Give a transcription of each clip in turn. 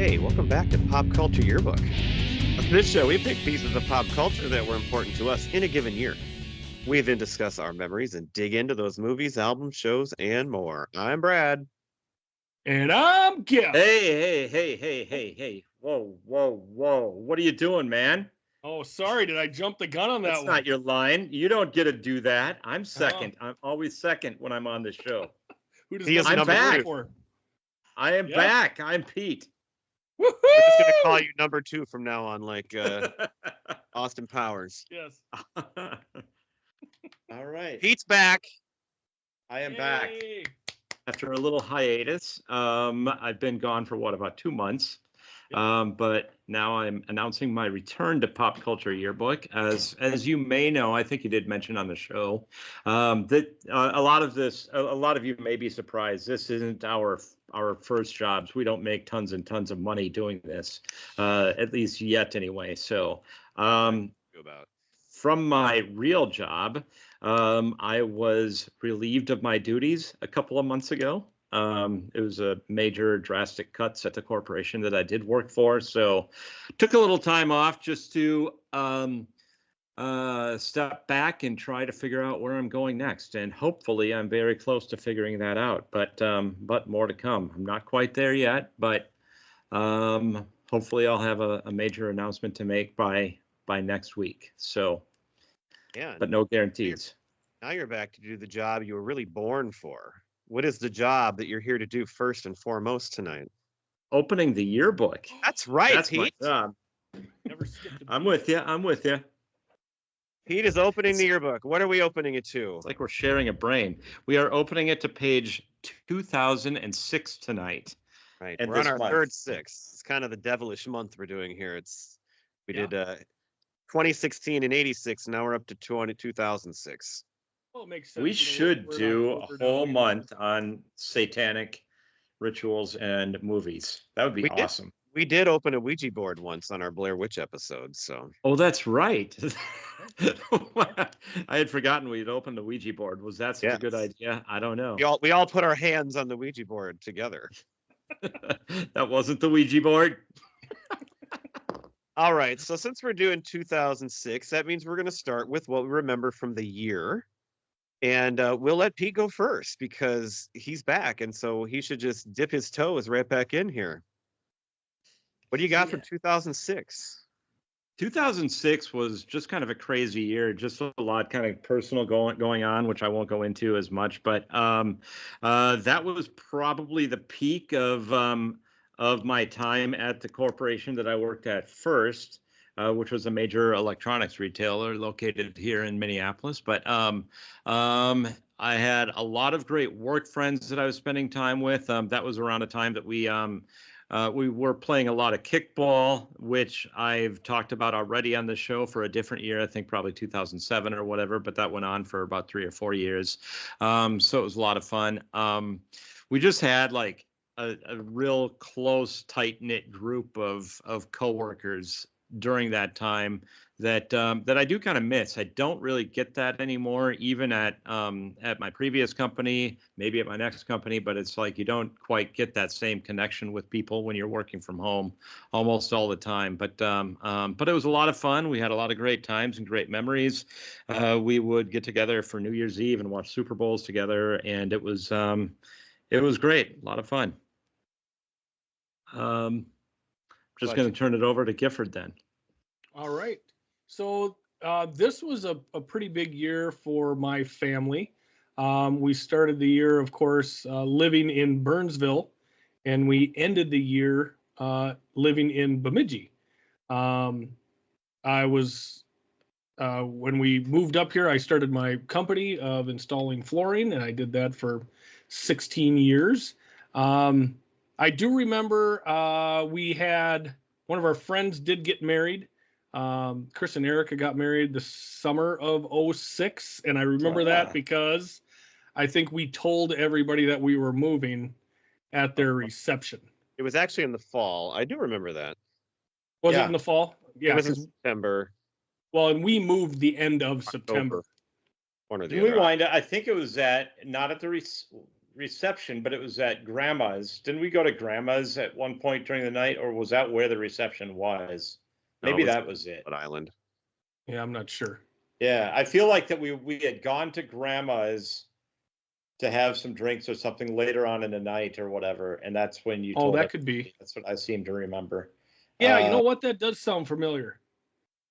Hey, welcome back to Pop Culture Yearbook. On this show, we pick pieces of pop culture that were important to us in a given year. We then discuss our memories and dig into those movies, albums, shows, and more. I'm Brad. And I'm Gil. Hey. Whoa. What are you doing, man? Oh, sorry. Did I jump the gun on that That's one? not your line. You don't get to do that. I'm second. I'm always second when I'm on the show. Who does He is number I'm back. for? I am back. I'm Pete. Woo-hoo! We're just going to call you number 2 from now on, like Austin Powers. Yes. All right. Pete's back. I am back. Yay. After a little hiatus. I've been gone for about 2 months. But now I'm announcing my return to Pop Culture Yearbook. As you may know, I think you did mention on the show that a lot of you may be surprised. This isn't our first jobs. We don't make tons and tons of money doing this, at least yet anyway. So from my real job, I was relieved of my duties a couple of months ago. It was a major drastic cuts at the corporation that I did work for. So took a little time off just to step back and try to figure out where I'm going next. And hopefully I'm very close to figuring that out, but more to come. I'm not quite there yet, but hopefully I'll have a major announcement to make by next week. So, Yeah. but no guarantees. Now you're back to do the job you were really born for. What is the job that you're here to do first and foremost tonight? Opening the yearbook. That's right, That's Pete. my job. Never skipped a I'm beat. with you. Pete is opening the yearbook. What are we opening it to? It's like we're sharing a brain. We are opening it to page 2006 tonight. Right. And We're on this our month. third six. It's kind of the devilish month we're doing here. We Yeah. did 2016 and 86. Now we're up to 2006. Well, it makes sense. We You know, should we're not do a closer to whole we- month on satanic rituals and movies. That would be We did. awesome. We did open a Ouija board once on our Blair Witch episode. So Oh, that's right. I had forgotten we'd opened the Ouija board. Was that such a good Yes. idea? I don't know. we all put our hands on the Ouija board together. That wasn't the Ouija board. All right. So since we're doing 2006, that means we're going to start with what we remember from the year. And we'll let Pete go first because he's back. And so he should just dip his toes right back in here. What do you got for 2006? 2006 was just kind of a crazy year, just a lot kind of personal going on, which I won't go into as much. But that was probably the peak of my time at the corporation that I worked at first, which was a major electronics retailer located here in Minneapolis. But I had a lot of great work friends that I was spending time with. That was around a time that we were playing a lot of kickball, which I've talked about already on the show for a different year, I think probably 2007 or whatever, but that went on for about 3 or 4 years. So it was a lot of fun. We just had like a real close, tight-knit group of coworkers during that time that I do kind of miss. I don't really get that anymore, even at my previous company, maybe at my next company, but it's like you don't quite get that same connection with people when you're working from home almost all the time. But it was a lot of fun. We had a lot of great times and great memories. We would get together for New Year's Eve and watch Super Bowls together, and it was great, a lot of fun. Just going to turn it over to Gifford then. All right. So this was a pretty big year for my family. We started the year, of course, living in Burnsville, and we ended the year living in Bemidji. I was, when we moved up here, I started my company of installing flooring, and I did that for 16 years. I do remember we had one of our friends did get married. Chris and Erica got married the summer of 06. And I remember that because I think we told everybody that we were moving at their reception. It was actually in the fall. I do remember that. Was it in the fall? Yeah. It was in September. Well, and we moved the end of September. One or the Can we other. wind up? I think it was not at the reception, but it was at Grandma's. Didn't we go to Grandma's at one point during the night, or was that where the reception was? No, Maybe it was that was it. Island. Yeah, I'm not sure. Yeah, I feel like that we had gone to Grandma's to have some drinks or something later on in the night or whatever, and that's when you Oh, told that us. could be. That's what I seem to remember. Yeah, you know what? That does sound familiar.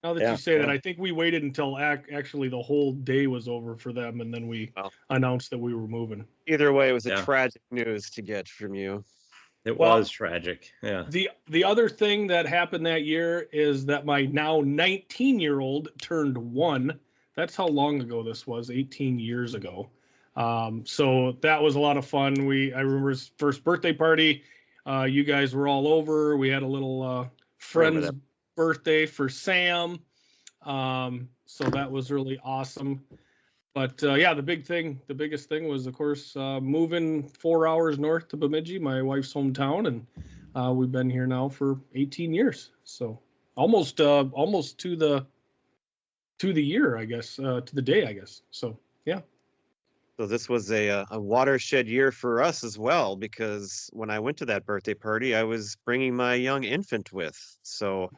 Now that Yeah, you say that, yeah. I think we waited until actually the whole day was over for them, and then we Well. announced that we were moving. Either way, it was a Yeah. tragic news to get from you. It Well, was tragic. Yeah. The other thing that happened that year is that my now 19-year-old turned 1. That's how long ago this was, 18 years ago. So that was a lot of fun. I remember his first birthday party. You guys were all over. We had a little friend's birthday for Sam. So that was really awesome. But yeah, the biggest thing was, of course, moving 4 hours north to Bemidji, my wife's hometown, and we've been here now for 18 years. So almost to the year, I guess, to the day, I guess. So yeah. So this was a watershed year for us as well, because when I went to that birthday party, I was bringing my young infant with. So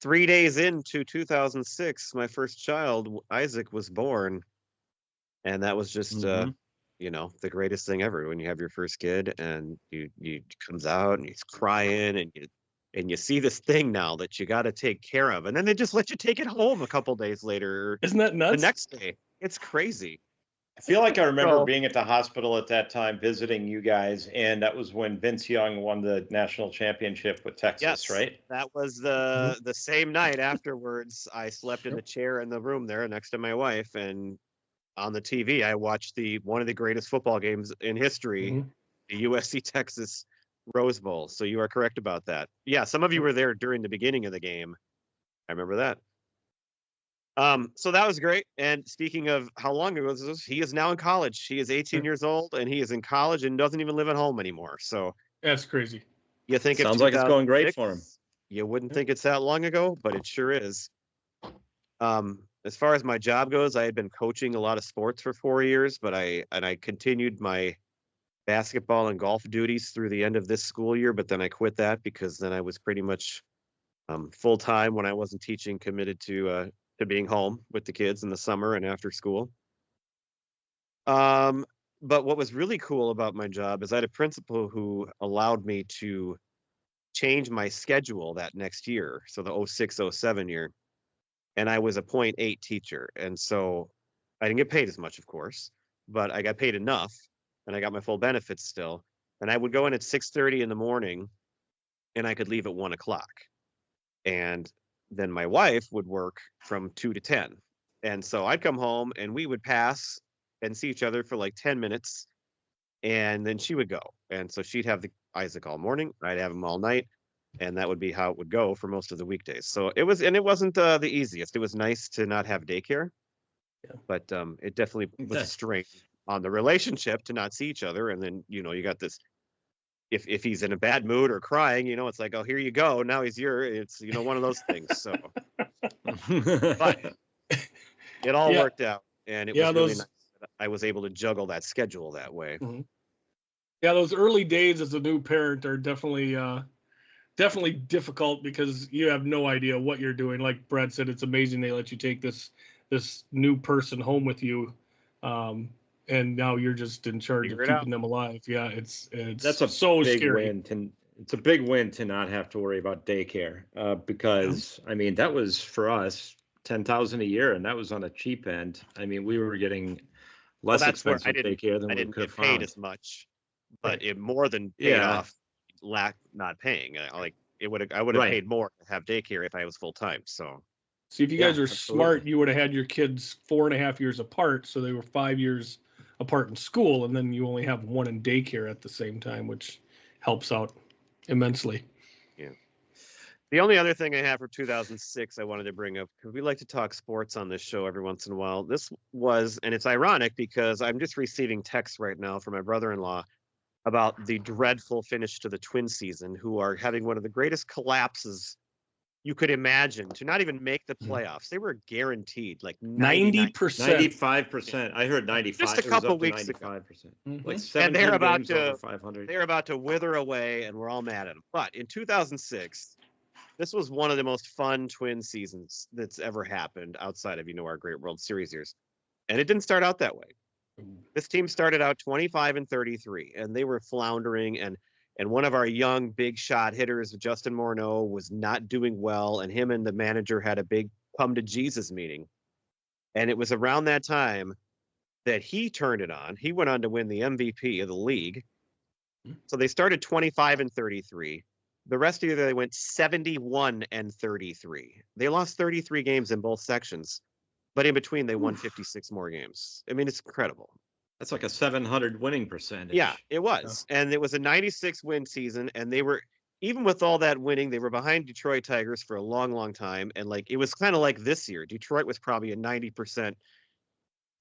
3 days into 2006, my first child, Isaac, was born. And that was just, the greatest thing ever when you have your first kid and you comes out and he's crying and you see this thing now that you got to take care of. And then they just let you take it home a couple days later. Isn't that nuts? The next day. It's crazy. I feel like I remember being at the hospital at that time, visiting you guys, and that was when Vince Young won the national championship with Texas, Yes, right? That was the same night afterwards. I slept in the chair in the room there next to my wife, and on the TV, I watched one of the greatest football games in history, the USC Texas Rose Bowl. So you are correct about that. Yeah, some of you were there during the beginning of the game. I remember that. So that was great. And speaking of how long ago this was, he is now in college. He is 18 years old and he is in college and doesn't even live at home anymore. So that's crazy. You think sounds like it's going great for him. You wouldn't think it's that long ago, but it sure is. As far as my job goes, I had been coaching a lot of sports for 4 years, but I continued my basketball and golf duties through the end of this school year, but then I quit that because then I was pretty much full time when I wasn't teaching, committed to being home with the kids in the summer and after school. But what was really cool about my job is I had a principal who allowed me to change my schedule that next year, so the 06-07 year. And I was a 0.8 teacher. And so I didn't get paid as much, of course, but I got paid enough and I got my full benefits still. And I would go in at 6:30 in the morning and I could leave at 1 o'clock. And then my wife would work from 2 to 10. And so I'd come home and we would pass and see each other for like 10 minutes. And then she would go. And so she'd have Isaac all morning. I'd have him all night. And that would be how it would go for most of the weekdays. So it wasn't the easiest. It was nice to not have daycare, but it definitely was a strain on the relationship to not see each other. And then, you got this, if he's in a bad mood or crying, it's like, oh, here you go. Now it's, one of those things. So, but it all worked out. And it was really nice that I was able to juggle that schedule that way. Mm-hmm. Yeah, those early days as a new parent are definitely difficult because you have no idea what you're doing. Like Brad said, it's amazing they let you take this new person home with you, and now you're just in charge of keeping them alive. Yeah, it's that's a so big scary. Win it's a big win to not have to worry about daycare, because I mean that was for us $10,000 a year, and that was on a cheap end. I mean, we were getting less expensive daycare than we could have found. I didn't get paid as much, but it more than paid off not paying. I would have paid more to have daycare if I was full time. So see, if you guys were smart, you would have had your kids 4.5 years apart, so they were 5 years apart in school, and then you only have one in daycare at the same time, which helps out immensely. Yeah. The only other thing I have for 2006 I wanted to bring up, because we like to talk sports on this show every once in a while. This was, and it's ironic because I'm just receiving texts right now from my brother-in-law about the dreadful finish to the Twin season, who are having one of the greatest collapses you could imagine to not even make the Mhm. playoffs. They were guaranteed like 90%. 95%. I heard 95. Just a It was couple up to weeks ago. 95%. Mhm. Like and 17 games over 500. they're about to wither away, and we're all mad at them. But in 2006, this was one of the most fun Twin seasons that's ever happened outside of our great World Series years, and it didn't start out that way. This team started out 25-33, and they were floundering, and one of our young big shot hitters, Justin Morneau, was not doing well, and him and the manager had a big come to Jesus meeting. And it was around that time that he turned it on. He went on to win the MVP of the league. So they started 25-33. The rest of the year they went 71-33. They lost 33 games in both sections, but in between they won 56 more games. I mean, it's incredible. That's like a 700 winning percentage. Yeah, it was. And it was a 96 win season, and they were, even with all that winning, they were behind Detroit Tigers for a long, long time. And like it was kind of like this year. Detroit was probably a 90%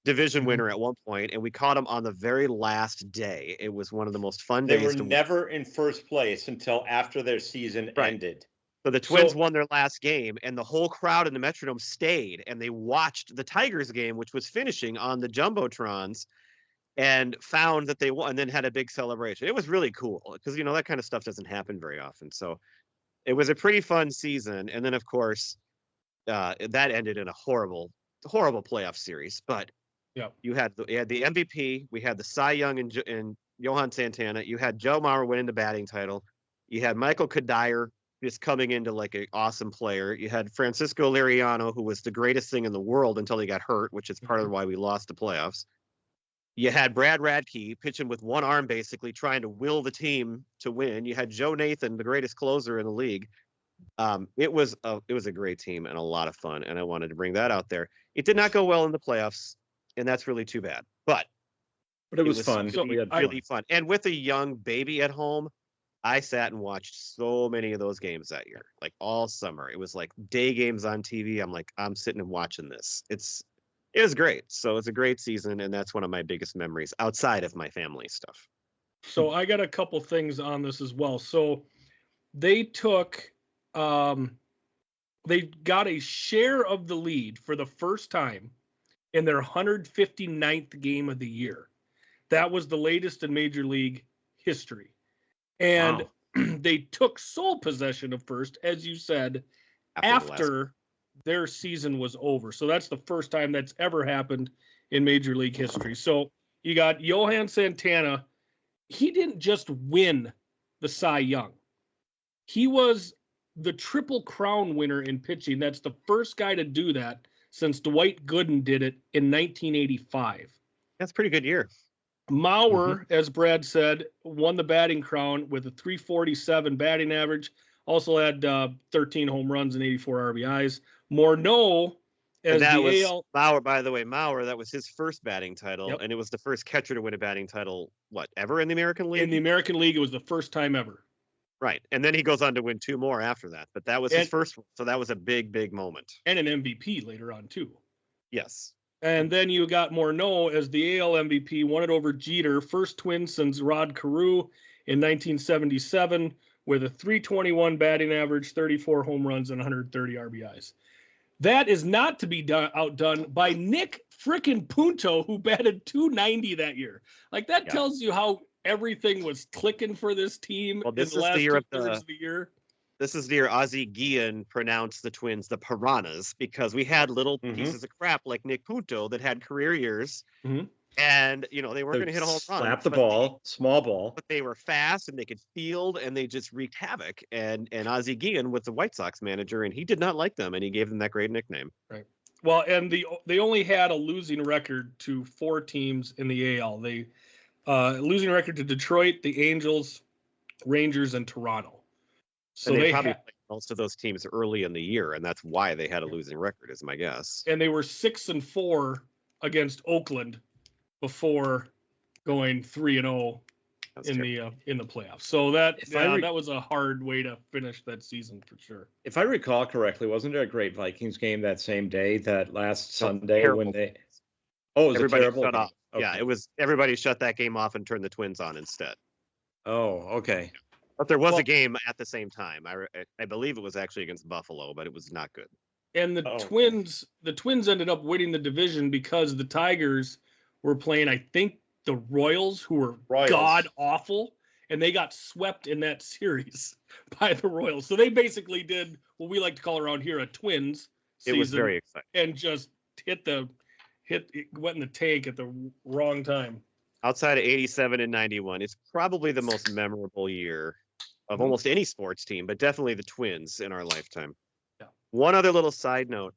division winner at one point, and we caught them on the very last day. It was one of the most fun They days were to win. never in first place until after their season Right. ended. So the Twins won their last game, and the whole crowd in the Metrodome stayed, and they watched the Tigers game, which was finishing on the Jumbotrons, and found that they won, and then had a big celebration. It was really cool because that kind of stuff doesn't happen very often. So it was a pretty fun season. And then of course that ended in a horrible playoff series. But you had the MVP, we had the Cy Young and Johan Santana, you had Joe Mauer winning the batting title, you had Michael Kadire just coming into like an awesome player, you had Francisco Liriano, who was the greatest thing in the world until he got hurt, which is part of why we lost the playoffs. You had Brad Radke pitching with one arm, basically trying to will the team to win. You had Joe Nathan, the greatest closer in the league. It was a great team and a lot of fun, and I wanted to bring that out there. It did not go well in the playoffs, and that's really too bad. But it was fun. Really fun. And with a young baby at home, I sat and watched so many of those games that year, like all summer. It was like day games on TV. I'm like, I'm sitting and watching this. It was great. So it's a great season, and that's one of my biggest memories outside of my family stuff. So I got a couple things on this as well. So they took, they got a share of the lead for the first time in their 159th game of the year. That was the latest in Major League history. And they took sole possession of first, as you said, after their season was over. So that's the first time that's ever happened in Major League history. So you got Johan Santana. He didn't just win the Cy Young. He was the Triple Crown winner in pitching. That's the first guy to do that since Dwight Gooden did it in 1985. That's a pretty good year. Mauer, as Brad said, won the batting crown with a 347 batting average. Also had 13 home runs and 84 RBIs. Morneau, as the AL... Mauer, by the way, that was his first batting title, and it was the first catcher to win a batting title, ever in the American League? In the American League, it was the first time ever. Right, and then he goes on to win 2 more after that, but that was his first one, so that was a big, big moment. And an MVP later on, too. Yes. And then you got Morneau as the AL MVP, won it over Jeter, first Twin since Rod Carew in 1977, with a 321 batting average, 34 home runs, and 130 RBIs. That is not to be outdone by Nick frickin' Punto, who batted 290 that year. Like, that tells you how everything was clicking for this team in the last 2 thirds of the year. This is the year Ozzie Guillen pronounced the Twins the Piranhas, because we had little pieces of crap like Nick Punto that had career years. And, they weren't going to hit a home run. Slap the ball, small ball. But they were fast, and they could field, and they just wreaked havoc. And Ozzie Guillen was the White Sox manager, and he did not like them, and he gave them that great nickname. Right. Well, and they only had a losing record to 4 teams in the AL. They losing record to Detroit, the Angels, Rangers, and Toronto. So and they probably played most of those teams early in the year, and that's why they had a losing record, is my guess. And they were 6-4 against Oakland before going 3-0 in the playoffs. So that was a hard way to finish that season for sure. If I recall correctly, wasn't there a great Vikings game that same day, that last Sunday when they? Oh, it was everybody a terrible shut game. off. Okay. Yeah, it was. Everybody shut that game off and turned the Twins on instead. Oh, okay. But there was Well- a game at the same time. I believe it was actually against Buffalo, but it was not good. And the Oh, okay. Twins ended up winning the division because the Tigers were playing, I think, the Royals, who were Royals. god awful, and they got swept in that series by the Royals. So they basically did what we like to call around here a Twins It season, was very exciting. and just it went in the tank at the wrong time. Outside of 87 and 91, it's probably the most memorable year of Mhm. almost any sports team, but definitely the Twins in our lifetime. Yeah. One other little side note.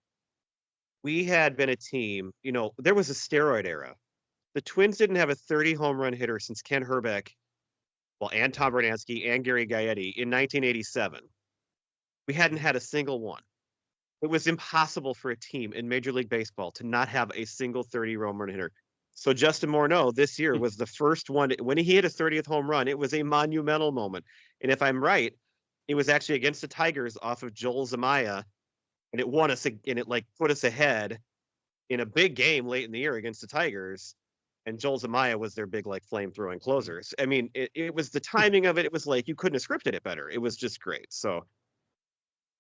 We had been a team, there was a steroid era. The Twins didn't have a 30 home run hitter since Ken Herbeck, and Tom Bernansky and Gary Gaetti in 1987. We hadn't had a single one. It was impossible for a team in Major League Baseball to not have a single 30 home run hitter. So Justin Morneau this year was the first one. When he hit a 30th home run, it was a monumental moment. And if I'm right, it was actually against the Tigers off of Joel Zamaya, and it won us, and it put us ahead in a big game late in the year against the Tigers. And Joel Zamaya was their big flame throwing closers. I mean, it was the timing of it. It was you couldn't have scripted it better. It was just great. So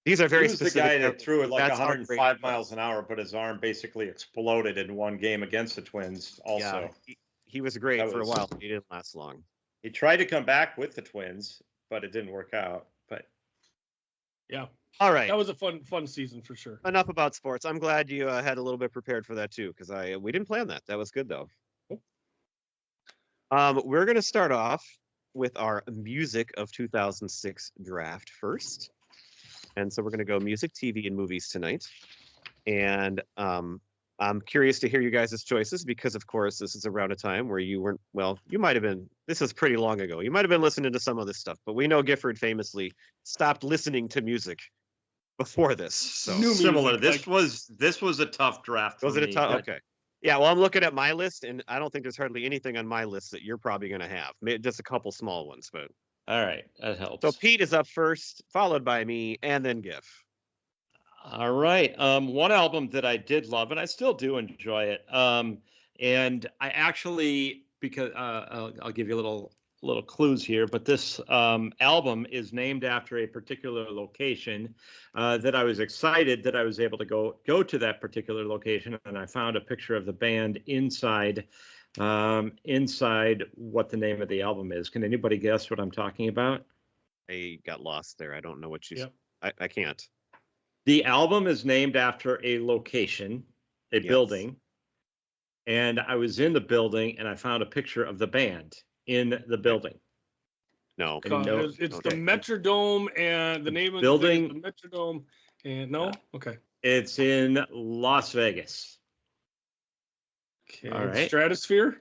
these are very He was the specific. guy that threw it like That's how great 105 it was. miles an hour, but his arm basically exploded in one game against the Twins. Also, Yeah, he was great That for a was- while. He didn't last long. he tried to come back with the Twins, but it didn't work out. But Yeah, All right. that was a fun season for sure. Enough about sports. I'm glad you had a little bit prepared for that too, because we didn't plan that. That was good though. We're gonna start off with our music of 2006 draft first, and so we're gonna go music, TV, and movies tonight. And I'm curious to hear you guys' choices because, of course, this is around a time where you weren't. Well, you might have been. This is pretty long ago. You might have been listening to some of this stuff, but we know Gifford famously stopped listening to music before this. So New Similar. music, This was a tough draft. For was it a me, tough? but- Okay. Yeah, well, I'm looking at my list, and I don't think there's hardly anything on my list that you're probably going to have. Just a couple small ones, but All right, that helps. so Pete is up first, followed by me, and then Giff. All right. One album that I did love, and I still do enjoy it. And I actually, because I'll give you little clues here, but this album is named after a particular location that I was excited that I was able to go to that particular location, and I found a picture of the band inside what the name of the album is. Can anybody guess what I'm talking about? I got lost there. I don't know what you. Yep. I can't. The album is named after a location, a Yes. building. And I was in the building and I found a picture of the band in the building. No. And no- It's okay. the Metrodome, and the name of Building- the thing is the Metrodome. And no, okay. It's in Las Vegas. Okay. All right. Stratosphere.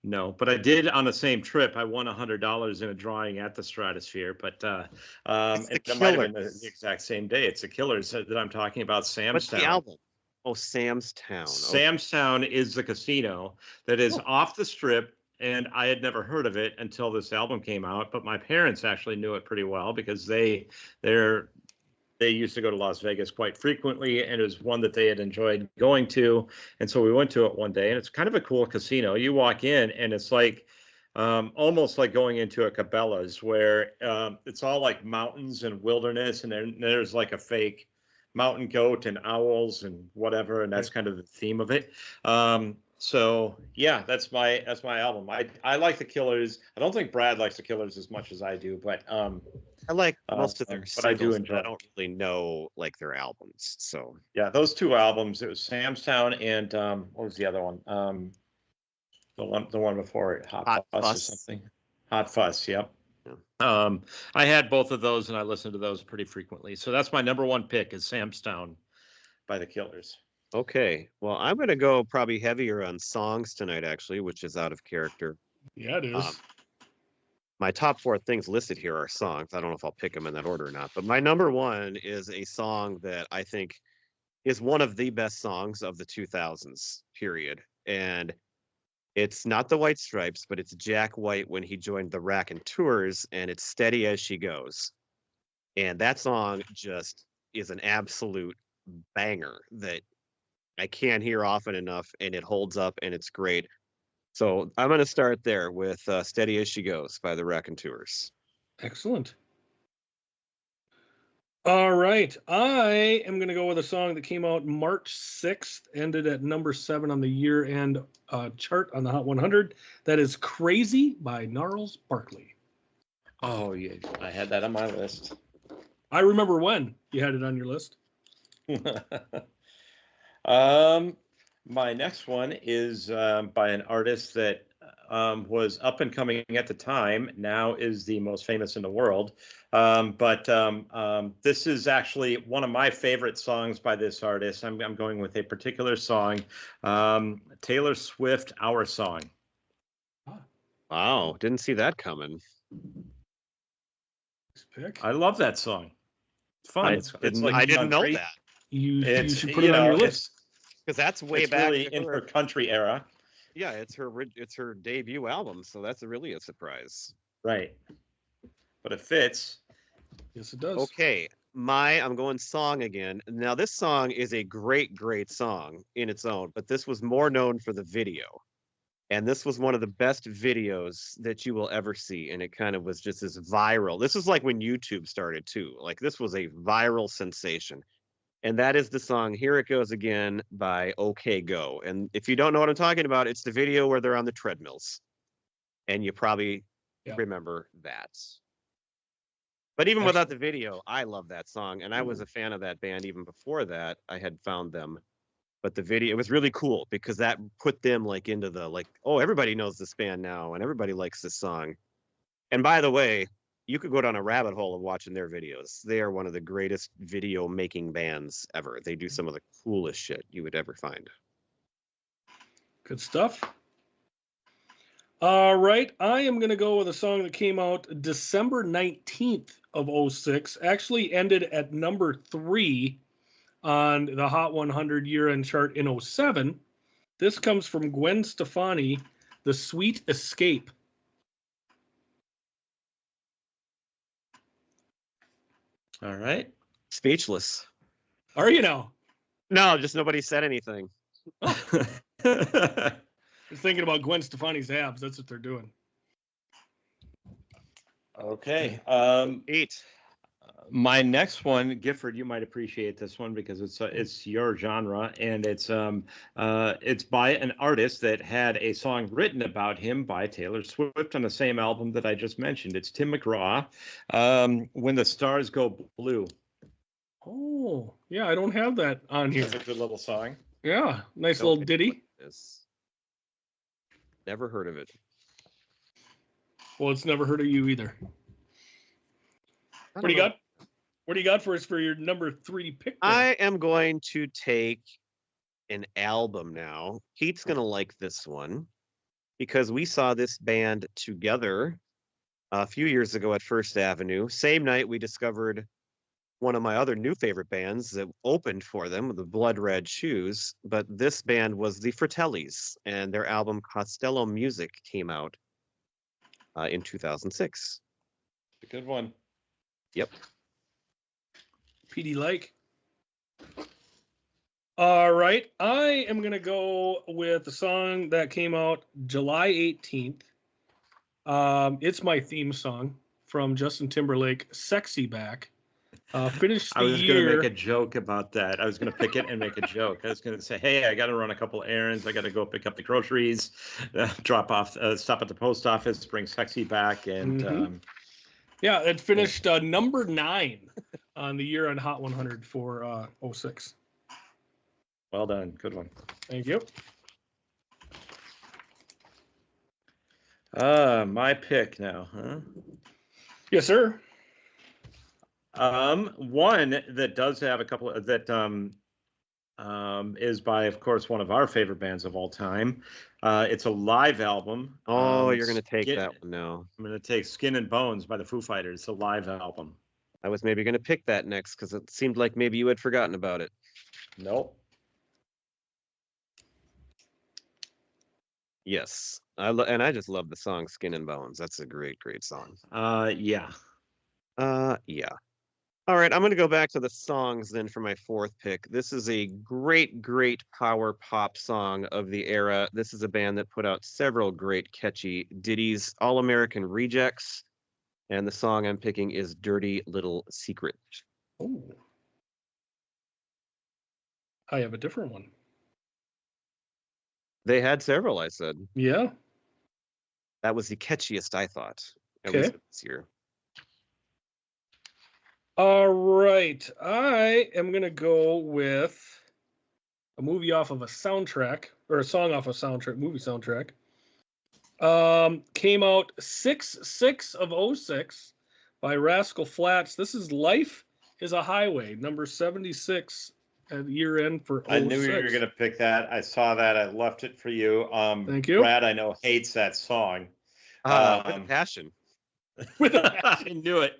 No, but I did on the same trip. I won $100 in a drawing at the Stratosphere, but It's the it might have been Killers. the exact same day. It's the Killers that I'm talking about. What's the Samstown. album? Oh, Sam's Town. Samstown is the casino that is off the strip, and I had never heard of it until this album came out. But my parents actually knew it pretty well because they used to go to Las Vegas quite frequently, and it was one that they had enjoyed going to. And so we went to it one day, and it's kind of a cool casino. You walk in, and it's like almost like going into a Cabela's, where it's all like mountains and wilderness, and then there's like a fake mountain goat and owls and whatever, and that's kind of the theme of it. So yeah, that's my album. I like the Killers. I don't think Brad likes the Killers as much as I do, but I like most of their but I do singles, enjoy I it. don't really know their albums. So yeah, those two albums. It was Samstown and what was the other one? The one before it, Hot Fuss or Fuss. something. Hot Fuss. Yep. Yeah. I had both of those, and I listened to those pretty frequently. So that's my number one pick is Samstown by the Killers. okay, well, I'm going to go probably heavier on songs tonight, actually, which is out of character. Yeah, it is. My top 4 things listed here are songs. I don't know if I'll pick them in that order or not, but my number 1 is a song that I think is one of the best songs of the 2000s period. And it's not the White Stripes, but it's Jack White when he joined the Raconteurs, and it's Steady as She Goes. And that song just is an absolute banger that I can't hear often enough, and it holds up and it's great. So I'm going to start there with Steady as She Goes by the Raconteurs. Excellent. All right. I am going to go with a song that came out March 6th, ended at number 7 on the year end chart on the Hot 100. That is Crazy by Gnarls Barkley. Oh, yeah, I had that on my list. I remember when you had it on your list. My next one is by an artist that was up and coming at the time. Now is the most famous in the world. But this is actually one of my favorite songs by this artist. I'm going with a particular song, Taylor Swift, "Our Song." Wow, didn't see that coming. Nice pick. I love that song. It's fun. I didn't know country. that You should put it on your list. because that's way It's back really to in her. her country era. Yeah, it's her debut album, so that's really a surprise. Right. But it fits. Yes, it does. Okay, I'm going song again. Now this song is a great song in its own, but this was more known for the video. And this was one of the best videos that you will ever see. And it kind of was just this viral. This is like when YouTube started too. Like this was a viral sensation. And that is the song Here It Goes Again by OK Go. And if you don't know what I'm talking about, it's the video where they're on the treadmills. And you probably remember that. But even without the video, I love that song. And I was a fan of that band even before that. I had found them. But the video, it was really cool because that put them like into the like, oh, everybody knows this band now and everybody likes this song. And by the way, you could go down a rabbit hole of watching their videos. They are one of the greatest video making bands ever. They do some of the coolest shit you would ever find. Good stuff. All right. I am going to go with a song that came out December 19th of 06. Actually ended at number 3 on the Hot 100 year-end chart in 07. This comes from Gwen Stefani, The Sweet Escape. All right. Speechless. Are you now? No, just nobody said anything. They're thinking about Gwen Stefani's abs. That's what they're doing. Okay. 8. My next one, Gifford, you might appreciate this one because it's your genre, and it's by an artist that had a song written about him by Taylor Swift on the same album that I just mentioned. It's Tim McGraw, "When the Stars Go Blue." Oh, yeah, I don't have that on here. That's a good little song. Yeah, nice little ditty. Never heard of it. Well, it's never heard of you either. What do you got? What do you got for us for your number 3 pick? There? I am going to take an album now. Pete's going to like this one because we saw this band together a few years ago at First Avenue. Same night we discovered one of my other new favorite bands that opened for them, the Blood Red Shoes. But this band was the Fratellis, and their album Costello Music came out in 2006. A good one. Yep. PD like. All right. I am going to go with the song that came out July 18th. It's my theme song from Justin Timberlake, Sexy Back. Finished the year. I was going to make a joke about that. I was going to pick it and make a joke. I was going to say, hey, I got to run a couple errands. I got to go pick up the groceries, stop at the post office, bring Sexy Back. And yeah, it finished number 9 on the year on Hot 100 for 06. Well done. Good one. Thank you. My pick now, huh? Yes, sir. One that does have a couple of, that is by, of course, one of our favorite bands of all time. It's a live album. Oh, you're going to take that one now. I'm going to take Skin and Bones by the Foo Fighters. It's a live album. I was maybe going to pick that next because it seemed like maybe you had forgotten about it. Nope. Yes. And I just love the song Skin and Bones. That's a great song. Yeah. Yeah. All right, I'm going to go back to the songs then for my fourth pick. This is a great, great power pop song of the era. This is a band that put out several great catchy ditties, All American Rejects, and the song I'm picking is Dirty Little Secret. Oh, I have a different one. They had several, I said. Yeah. That was the catchiest, I thought, at Okay. least this year. All right. I am going to go with a movie off of a soundtrack, or a song off a soundtrack, movie soundtrack. Came out 6/6 of 06 by Rascal Flatts. This is Life is a Highway, number 76 at year end for 06. I knew you were going to pick that. I saw that. I left it for you. Thank you. Brad, I know, hates that song. With a passion. With a I knew it.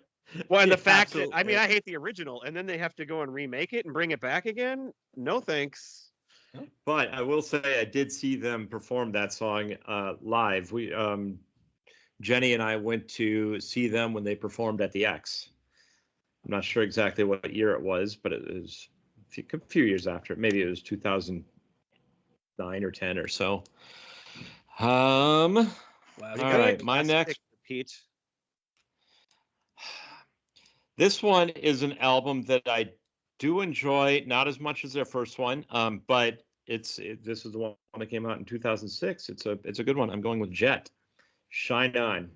Well, and Yeah, the fact that, I absolutely. mean, I hate the original, and then they have to go and remake it and bring it back again? No thanks. But I will say I did see them perform that song live. We Jenny and I went to see them when they performed at the X. I'm not sure exactly what year it was, but it was a few years after. Maybe it was 2009 or 10 or so. All right, my Last next. pick, Pete. This one is an album that I do enjoy, not as much as their first one, but this is the one that came out in 2006. It's a good one. I'm going with Jet. Shine On.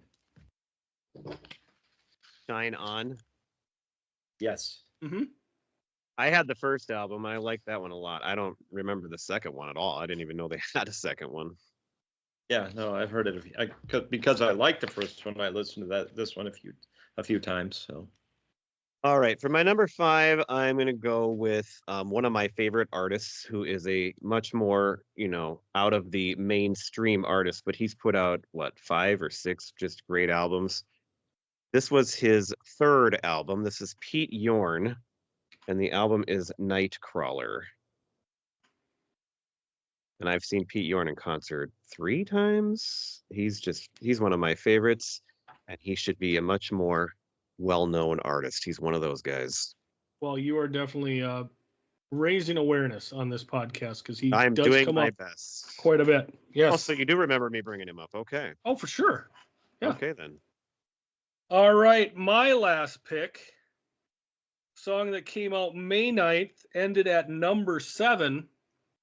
Shine On. Yes. Mm-hmm. I had the first album. I like that one a lot. I don't remember the second one at all. I didn't even know they had a second one. Yeah, no, I've heard it because I liked the first one. I listened to this one a few times. So All right, for my number 5, I'm going to go with one of my favorite artists who is a much more, out of the mainstream artist, but he's put out, 5 or 6 just great albums. This was his third album. This is Pete Yorn, and the album is Nightcrawler. And I've seen Pete Yorn in concert 3 times. He's one of my favorites, and he should be a much more well-known artist. He's one of those guys. Well, you are definitely raising awareness on this podcast because he I'm does doing come my up best. quite a bit. Yes. Oh, so you do remember me bringing him up? Okay. Oh, for sure. Yeah. Okay then. All right, my last pick, song that came out May 9th, ended at number 7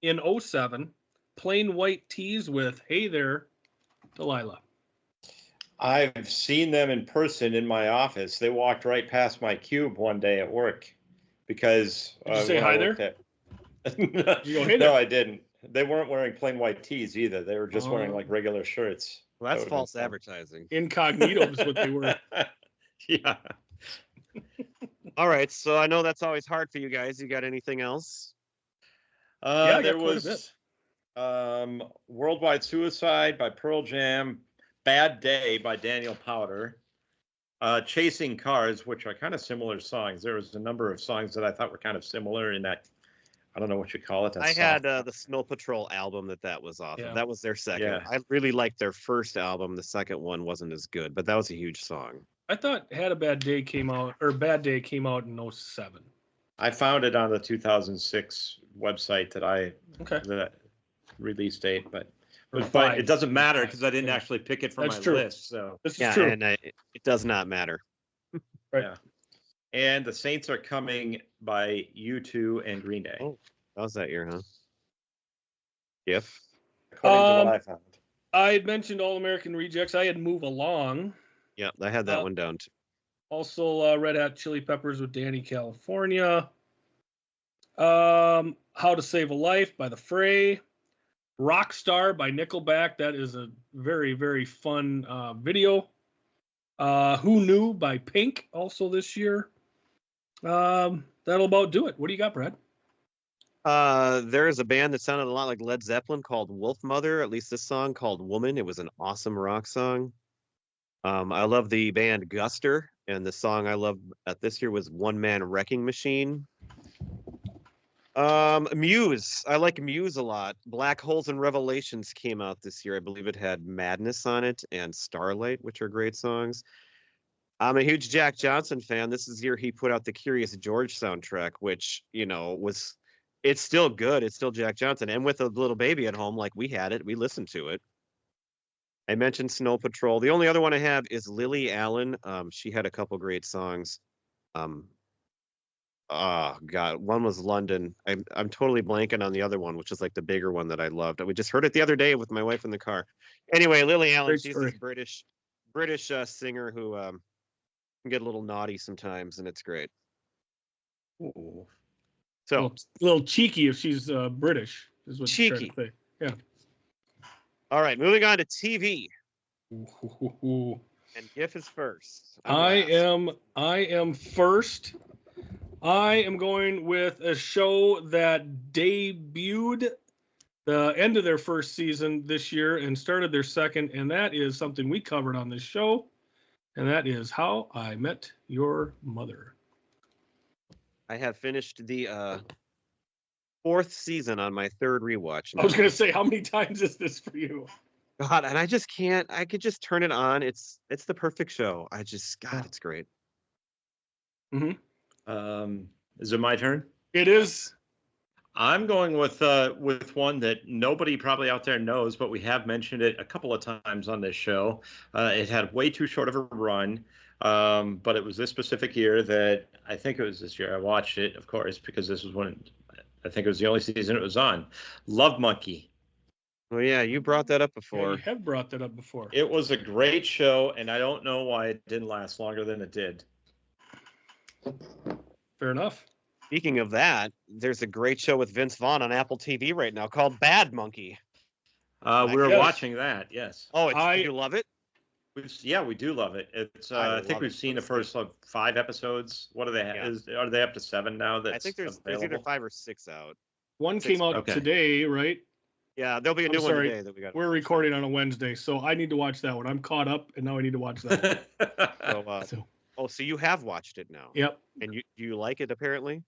in 07, Plain White Tees with Hey There, Delilah. I've seen them in person in my office. They walked right past my cube one day at work because Did you say when hi I there? worked at- you go, "Hey there"? No, I didn't. They weren't wearing plain white tees either. They were just wearing Oh. like regular shirts. Well, that's That would've been false fun. advertising. Incognito is what they were. Yeah. All right, so I know that's always hard for you guys. You got anything else? I got There quite a was Worldwide Suicide by Pearl Jam, Bad Day by Daniel Powder, Chasing Cars, which are kind of similar songs. There was a number of songs that I thought were kind of similar in that, I don't know what you call it. that I had soft- the Snow Patrol album that was off Yeah. of. That was their second. Yeah. I really liked their first album. The second one wasn't as good, but that was a huge song. I thought Had a Bad Day came out, or Bad Day came out in 07. I found it on the 2006 website Okay. that release date, but Or but five. it doesn't matter because I didn't Yeah. actually pick it from That's my true. list. So This is Yeah, true. and it does not matter. Right. Yeah. And The Saints Are Coming by U2 and Green Day. Oh. That was that year, huh? If According to what I found. I had mentioned All American Rejects. I had Move Along. yeah, I had that one down too. Also, Red Hot Chili Peppers with Danny California. How to Save a Life by The Fray. Rockstar by Nickelback. That is a very, very fun video. Who Knew by Pink, also this year. That'll about do it. What do you got, Brad? There is a band that sounded a lot like Led Zeppelin called Wolf Mother, at least this song called Woman. It was an awesome rock song. I love the band Guster, and the song I loved at this year was One Man Wrecking Machine. Muse. I like Muse a lot. Black Holes and Revelations came out this year. I believe it had Madness on it and Starlight, which are great songs. I'm a huge Jack Johnson fan. This is the year he put out the Curious George soundtrack, which, it's still good. It's still Jack Johnson. And with a little baby at home, like we had it, we listened to it. I mentioned Snow Patrol. The only other one I have is Lily Allen. She had a couple great songs. Oh God, one was London. I'm totally blanking on the other one, which is like the bigger one that I loved. We just heard it the other day with my wife in the car. Anyway, Lily Allen, Great she's story. this British singer who can get a little naughty sometimes, and it's great. Ooh. So A little cheeky if she's British, is what you're trying to say. all right, moving on to TV. Ooh. And GIF is first. I am first. I am going with a show that debuted the end of their first season this year and started their second, and that is something we covered on this show, and that is How I Met Your Mother. I have finished the fourth season on my third rewatch. I was going to say, how many times is this for you? God, and I just can't. I could just turn it on. It's the perfect show. God, it's great. Is it my turn? It is. I'm going with one that nobody probably out there knows, but we have mentioned it a couple of times on this show. It had way too short of a run, but it was this specific year that I think it was this year I watched it, of course, because this was when I think it was the only season it was on. Love Monkey. Oh yeah, you brought that up Yeah, before. you have brought that up before. It was a great show, and I don't know why it didn't last longer than it did. Fair enough. Speaking of that, there's a great show with Vince Vaughn on Apple TV right now called Bad Monkey. We were Yes. watching that, yes. Oh, you love it? We do love it. It's I think we've seen the first 5 episodes. What are they? Yeah. Are they up to 7 now? I think there's either 5 or 6 out. One came out today, right? Yeah, there'll be a new one today that we got. We're recording on a Wednesday, so I need to watch that one. I'm caught up, and now I need to watch that one. So you have watched it now. Yep. And you like it apparently?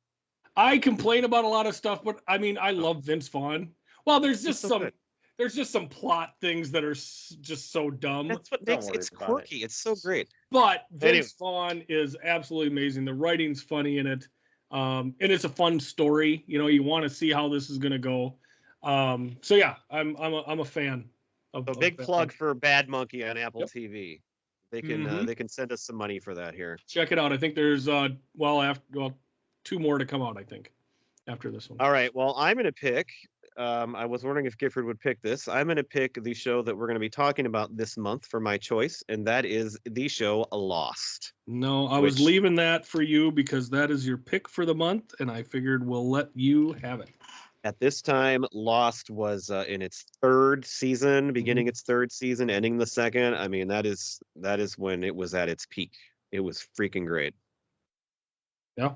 I complain about a lot of stuff, but I mean, I love Vince Vaughn. Well, there's just some plot things that are just so dumb. That's what makes it's quirky. It's so great. But Vince Vaughn is absolutely amazing. The writing's funny in it, and it's a fun story. You want to see how this is going to go. So yeah, I'm a fan. Big plug for Bad Monkey on Apple TV. They can they can send us some money for that here. Check it out. I think there's 2 more to come out, I think, after this one. All right. Well, I'm going to pick. I was wondering if Gifford would pick this. I'm going to pick the show that we're going to be talking about this month for my choice, and that is the show Lost. No, I was leaving that for you because that is your pick for the month, and I figured we'll let you have it. At this time, Lost was in its 3rd season, beginning its 3rd season, ending the 2nd. I mean, that is when it was at its peak. It was freaking great. Yeah.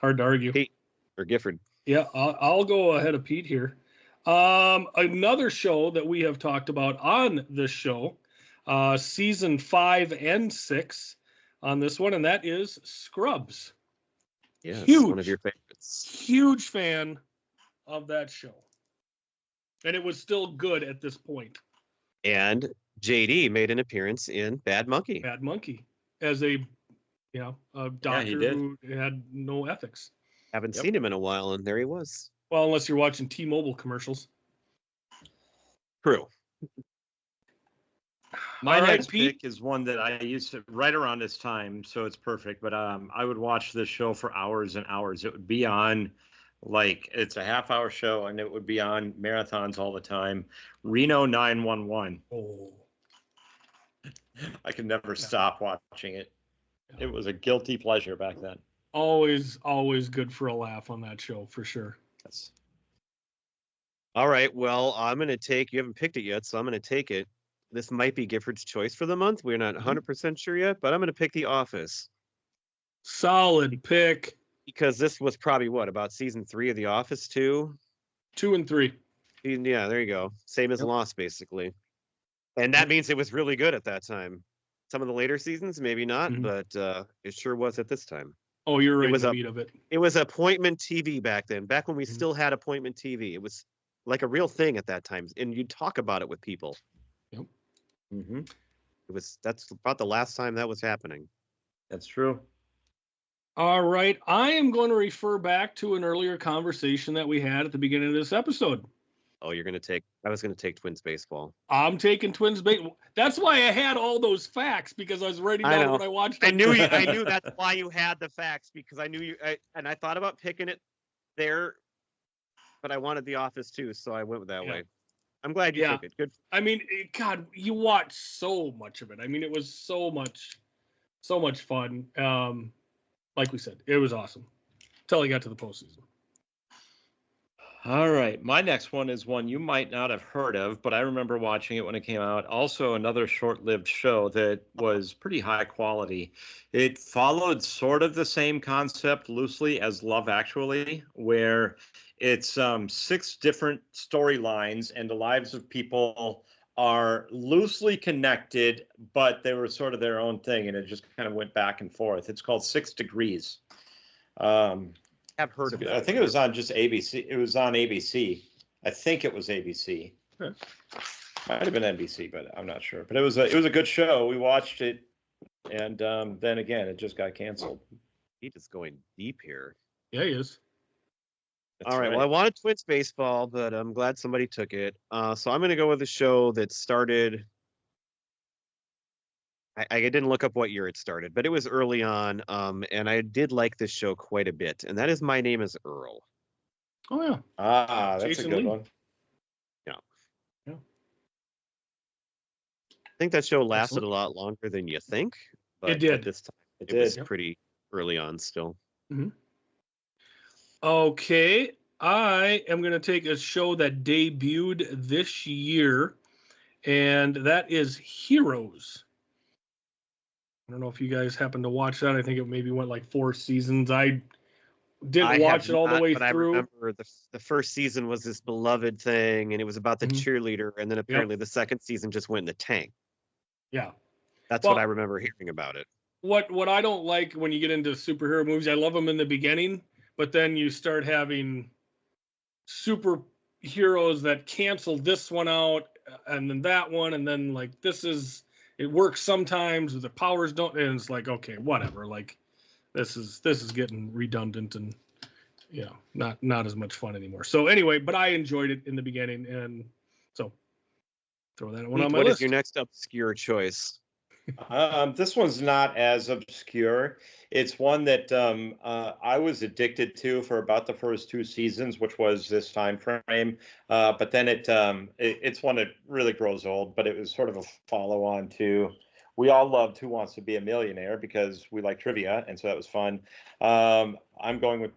Hard to argue. Pete or Gifford? Yeah, I'll go ahead of Pete here. Another show that we have talked about on this show, season 5 and 6 on this one, and that is Scrubs. Yes, huge, one of your favorites. Huge fan of that show. And it was still good at this point. And JD made an appearance in Bad Monkey. Bad Monkey. As a doctor who had no ethics. Haven't seen him in a while, and there he was. Well, unless you're watching T-Mobile commercials. True. My next pick is one that I used to right around this time, so it's perfect. But I would watch this show for hours and hours. It would be on, it's a half-hour show, and it would be on marathons all the time. Reno 911. Oh. I could never stop watching it. It was a guilty pleasure back then. Always good for a laugh on that show, for sure. Yes. All right. Well, I'm going to take, you haven't picked it yet, so I'm going to take it. This might be Gifford's choice for the month. We're not 100% sure yet, but I'm going to pick The Office. Solid pick. Because this was probably about season 3 of The Office too? 2 and 3. Yeah, there you go. Same as Lost, basically. And that means it was really good at that time. Some of the later seasons, maybe not, but it sure was at this time. Oh, you're right in the meat of it. It was appointment TV back then, back when we still had appointment TV. It was like a real thing at that time, and you'd talk about it with people. Yep. That's about the last time that was happening. That's true. All right. I am going to refer back to an earlier conversation that we had at the beginning of this episode. Oh, I was gonna take Twins baseball. I'm taking Twins baseball. That's why I had all those facts, because I was writing I down know. what I watched. I on knew Twins. I knew that's why you had the facts, because I knew and I thought about picking it there, but I wanted The Office too, so I went that Yeah. way. I'm glad you Yeah. took it. Good. I mean, God, you watch so much of it. I mean, it was so much fun. Like we said, it was awesome until I got to the postseason. All right. My next one is one you might not have heard of, but I remember watching it when it came out. Also, another short-lived show that was pretty high quality. It followed sort of the same concept loosely as Love Actually, where it's 6 different storylines and the lives of people are loosely connected, but they were sort of their own thing, and it just kind of went back and forth. It's called 6 Degrees. I've heard of that. I think it was on just ABC. It was on ABC. I think it was ABC. Okay. Might have been NBC, but I'm not sure. But it was a good show. We watched it, and then again, it just got canceled. He is going deep here. Yeah, he is. That's All right. Well, I wanted Twins baseball, but I'm glad somebody took it. So I'm going to go with a show that started. I didn't look up what year it started, but it was early on. And I did like this show quite a bit, and that is My Name is Earl. Oh yeah. that's Jason a good Lee. one. I think that show lasted Excellent. a lot longer than you think. But It did. At this time, It it was did. pretty early on still. Okay, I am going to take a show that debuted this year, and that is Heroes. I don't know if you guys happen to watch that. I think it maybe went like 4 seasons. I didn't I watch have it all the not, way but through. I remember the first season was this beloved thing, and it was about the Mhm. cheerleader, and then apparently the second season just went in the tank. Yeah. That's Well- what I remember hearing about it. What I don't like when you get into superhero movies, I love them in the beginning, but then you start having superheroes that cancel this one out and then that one, and then like it works sometimes, the powers don't, and it's like, okay, whatever. Like this is getting redundant and not as much fun anymore. So anyway, but I enjoyed it in the beginning, and so throw that one on my What list. is your next obscure choice? This one's not as obscure. It's one that I was addicted to for about the first 2 seasons, which was this time frame. But then it's one that really grows old. But it was sort of a follow-on to. We all loved Who Wants to Be a Millionaire because we like trivia, and so that was fun. I'm going with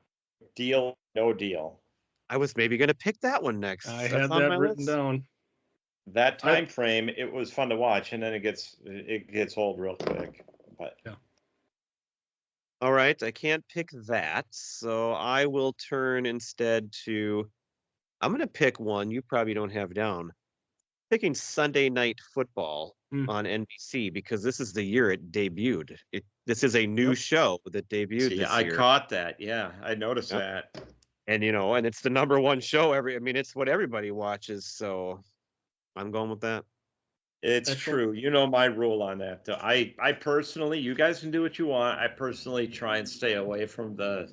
Deal No Deal. I was maybe going to pick that one next. I That's had on that my written list. down. That time frame, it was fun to watch, and then it gets old real quick. But All right, I can't pick that, so I will turn instead to. I'm going to pick one you probably don't have down. Picking Sunday Night Football on NBC, because this is the year it debuted. This is a new show that debuted see, this I year. caught that. Yeah, I noticed that. And and it's the number one show it's what everybody watches, so I'm going with that. It's Excellent. true. You know my rule on that. I personally, you guys can do what you want. I personally try and stay away from the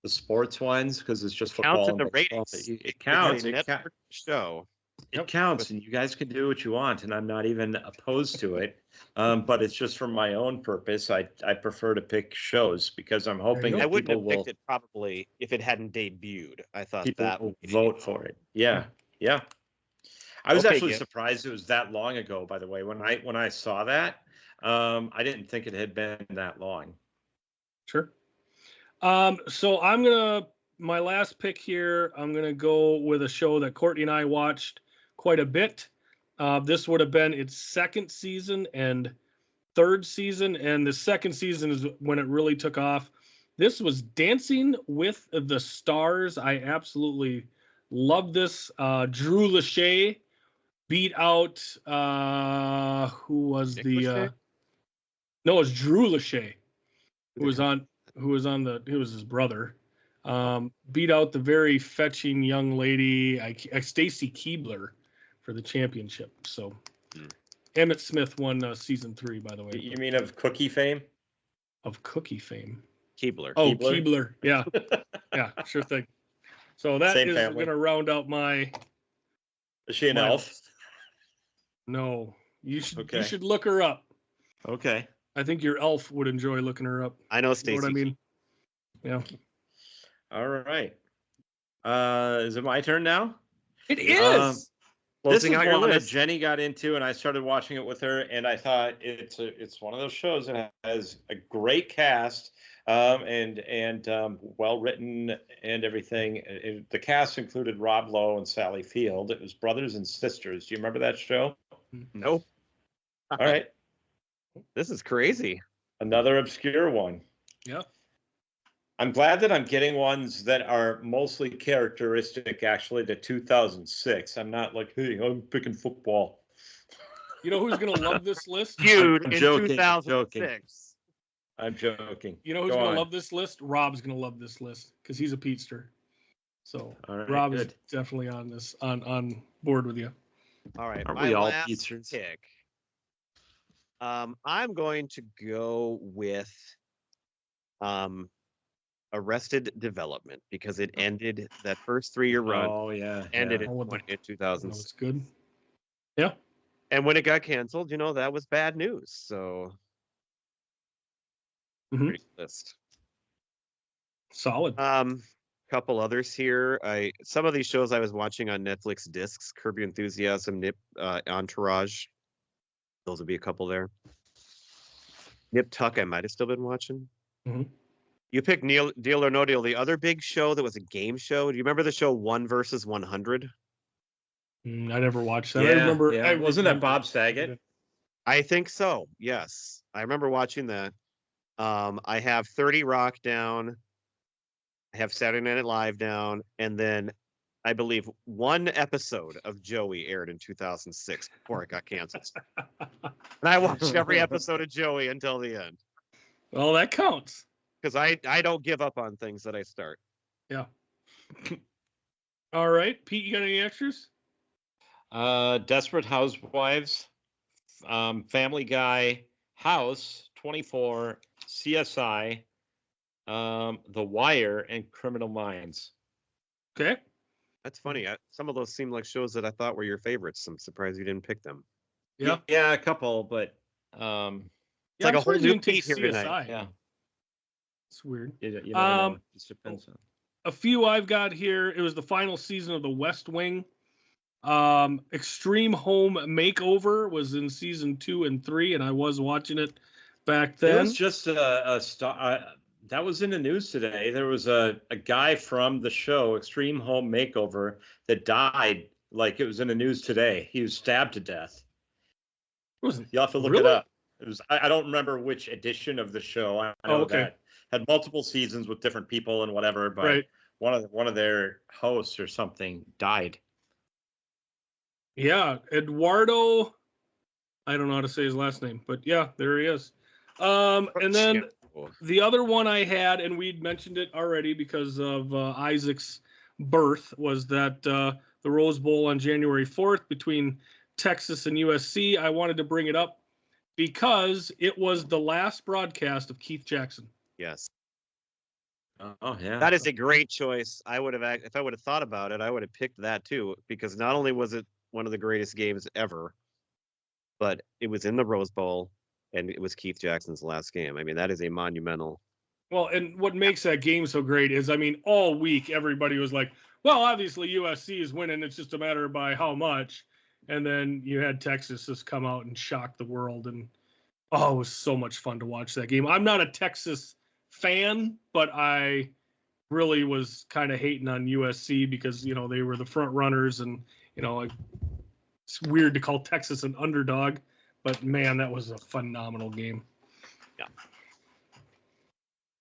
sports ones because it's just football. Counts in the and baseball. ratings. It counts. It's a network show. It counts, and you guys can do what you want, and I'm not even opposed to it. But it's just for my own purpose. I prefer to pick shows because I'm hoping go. I that wouldn't people have picked will it probably if it hadn't debuted. I thought people that will would vote for it. Yeah, yeah. I was Okay, actually Gib. surprised it was that long ago. By the way, when I saw that, I didn't think it had been that long. Sure. So my last pick here, I'm gonna go with a show that Courtney and I watched quite a bit. This would have been its 2nd season and 3rd season, and the 2nd season is when it really took off. This was Dancing with the Stars. I absolutely love this. Drew Lachey beat out who was Nick the Lachey? no, it was Drew Lachey who was his brother. Beat out the very fetching young lady, Stacy Keibler, for the championship. So Emmett Smith won season 3, by the way. You mean of Cookie fame? of cookie fame. Keebler. Oh, Keebler? Keebler. Yeah. Yeah, sure thing. So that Same is family. going to round out my. Is she an my elf? list. No, you should Okay. you should look her up. Okay. I think your elf would enjoy looking her up. I know You know Stacy. what I mean? Yeah. All right. Is it my turn now? It Um, is. This Closing is out your one that list. Jenny got into, and I started watching it with her, and I thought it's one of those shows that has a great cast, and well written and everything. The cast included Rob Lowe and Sally Field. It was Brothers and Sisters. Do you remember that show? Nope. All right, This is crazy. another obscure one. Yeah. I'm glad that I'm getting ones that are mostly characteristic, actually, to 2006. I'm not like, hey, I'm picking football. You know who's going to love this list? Feud I'm in joking, 2006. I'm joking. You know who's Go going on. to love this list? Rob's going to love this list because he's a Peatster. So All right, Rob is good. definitely on this on board with you. All right, Aren't my we all last Peatsters? pick. I'm going to go with Arrested Development because it ended that first 3-year run. Oh yeah. Ended yeah. Oh, what the- in No, 2000. it's good. Yeah. And when it got canceled, that was bad news. So, Mhm. pretty good list. Solid. Couple others here. Some of these shows I was watching on Netflix discs: Curb Your Enthusiasm, Entourage. Those would be a couple there. Nip Tuck, I might have still been watching. Mhm. You picked Deal or No Deal, the other big show that was a game show. Do you remember the show 1 versus 100? I never watched that. Yeah, I remember. yeah. I Wasn't that remember- Bob Saget? I think so. Yes, I remember watching that. I have 30 Rock down. I have Saturday Night Live down, and then I believe one episode of Joey aired in 2006 before it got canceled. And I watched every episode of Joey until the end Well, that counts. because I don't give up on things that I start. Yeah. All right, Pete, you got any extras? Desperate Housewives, Family Guy, House, 24, CSI, The Wire, and Criminal Minds. Okay. That's funny. Some of those seem like shows that I thought were your favorites. I'm surprised you didn't pick them. Yeah. Yeah, a couple, but It's Yeah, like I'm a whole surprised you new didn't take Pete here tonight. CSI. yeah, It's weird. you never know. Um, It just depends on. A few I've got here. It was the final season of The West Wing. Extreme Home Makeover was in season 2 and 3, and I was watching it back There then. was just a star. That was in the news today. There was a guy from the show Extreme Home Makeover that died. Like it was in the news today. He was stabbed to death. Was You'll have to look Really? it up. It was. I don't remember which edition of the show. I know okay. that had multiple seasons with different people and whatever. But Right. one of their hosts or something died. Yeah, Eduardo. I don't know how to say his last name, but yeah, there he is. And then the other one I had, and we'd mentioned it already because of Isaac's birth, was that the Rose Bowl on January 4th between Texas and USC. I wanted to bring it up because it was the last broadcast of Keith Jackson. Yes. Oh yeah. That is a great choice. If I would have thought about it, I would have picked that too, because not only was it one of the greatest games ever, but it was in the Rose Bowl and it was Keith Jackson's last game. I mean, that is a monumental. Well, and what makes that game so great is, I mean, all week everybody was like, well, obviously USC is winning. It's just a matter of by how much. And then you had Texas just come out and shock the world. And oh, it was so much fun to watch that game. I'm not a Texas fan, but I really was kind of hating on USC because, they were the front runners and, it's weird to call Texas an underdog, but man, that was a phenomenal game.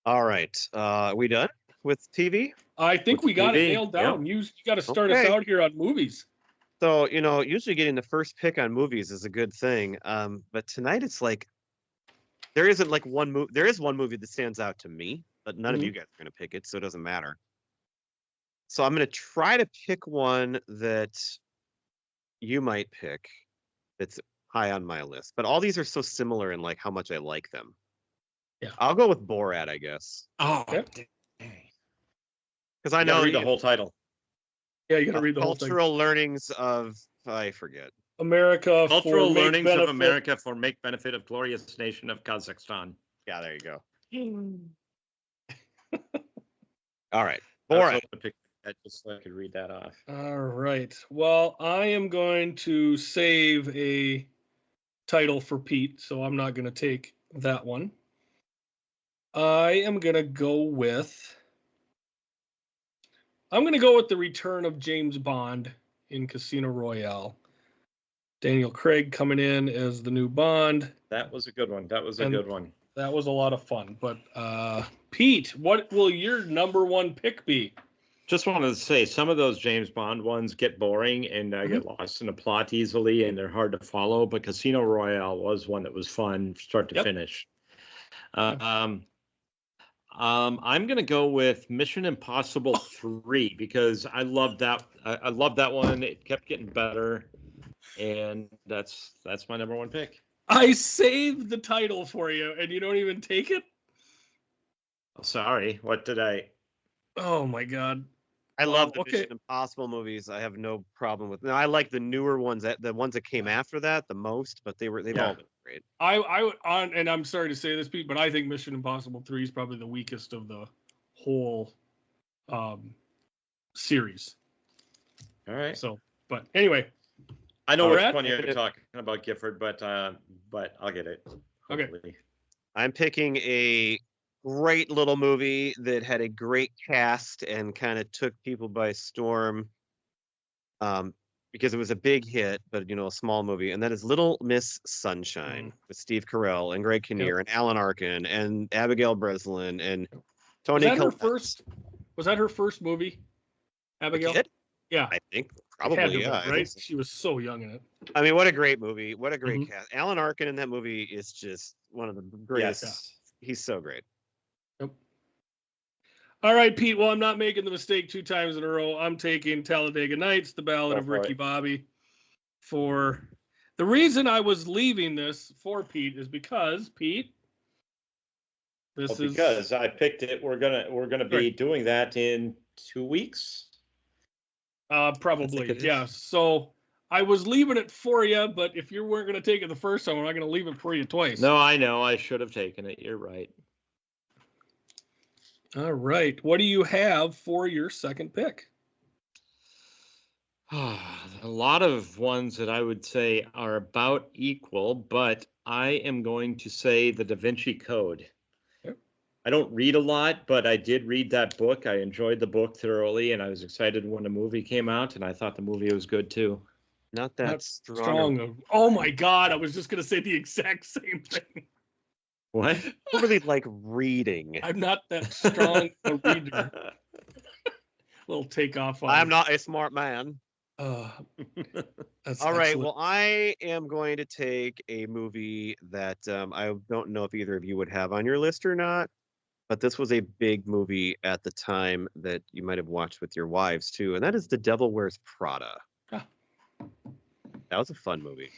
All right. Are we done with TV? I think With we got it TV, nailed down. You got to start us Okay. out here on movies. So, usually getting the first pick on movies is a good thing. But tonight it's like there isn't like one movie. There is one movie that stands out to me, but none of Mhm. you guys are going to pick it, so it doesn't matter. So I'm going to try to pick one that you might pick that's high on my list. But all these are so similar in like how much I like them. I'll go with Borat, I guess, Oh, Okay. dang. because I I gotta know read the whole title. Yeah, you got to read the whole thing. cultural learnings of I forget. America for Cultural make learnings benefit. of America for make benefit of glorious nation of Kazakhstan. Yeah, there you go. All right, I was Borat. hoping to pick that just so I could read that off. All right. Well, I am going to save a title for Pete, so I'm not going to take that one. I am going to go with. I'm going to go with the return of James Bond in Casino Royale. Daniel Craig coming in as the new Bond. That was a good one. That was a And- good one. That was a lot of fun. But Pete, what will your number one pick be? Just wanted to say some of those James Bond ones get boring and get lost in the plot easily, and they're hard to follow. But Casino Royale was one that was fun, start to Yep. finish. I'm going to go with Mission Impossible 3 because I loved that. I loved that one. It kept getting better, and that's my number one pick. I saved the title for you, and you don't even take it? Sorry, what did I? Oh my God. I love the okay. Mission Impossible movies. I have no problem with. No, I like the newer ones, the ones that came after that the most, but they've Yeah. all been great. I would on, and I'm sorry to say this, Pete, but I think Mission Impossible 3 is probably the weakest of the whole series. All right. So, but anyway, I know All which right. one you're talking about, Gifford, but I'll get it. Okay. hopefully. I'm picking a great little movie that had a great cast and kind of took people by storm. Because it was a big hit, but a small movie, and that is Little Miss Sunshine with Steve Carell and Greg Kinnear and Alan Arkin and Abigail Breslin and Tony was that her Collette. first? Was that her first movie? The Abigail. kid? Yeah, I think it had probably, to yeah. have, I think right? so. She was so young in it. I mean, what a great movie! What a great Mhm. cast. Alan Arkin in that movie is just one of the greatest. Yes. He's so great. Yep. All right, Pete. Well, I'm not making the mistake 2 times in a row. I'm taking Talladega Nights, The Ballad Go of for Ricky it. Bobby. For the reason I was leaving this for Pete is because Pete, this Well, is because I picked it, we're gonna be Right. doing that in 2 weeks. probably it is. yeah. So I was leaving it for you, but if you weren't going to take it the first time, I'm not going to leave it for you twice. No, I know. I should have taken it. You're right. All right. What do you have for your second pick? A lot of ones that I would say are about equal, but I am going to say the Da Vinci Code. Yep. I don't read a lot, but I did read that book. I enjoyed the book thoroughly, and I was excited when the movie came out, and I thought the movie was good too. Not that Not strong. strong. Oh my God. I was just going to say the exact same thing. What? I don't really like reading. I'm not that strong a reader. Little takeoff on. I'm not a smart man. That's All right. excellent. Well, I am going to take a movie that I don't know if either of you would have on your list or not, but this was a big movie at the time that you might have watched with your wives too, and that is The Devil Wears Prada. Ah. That was a fun movie.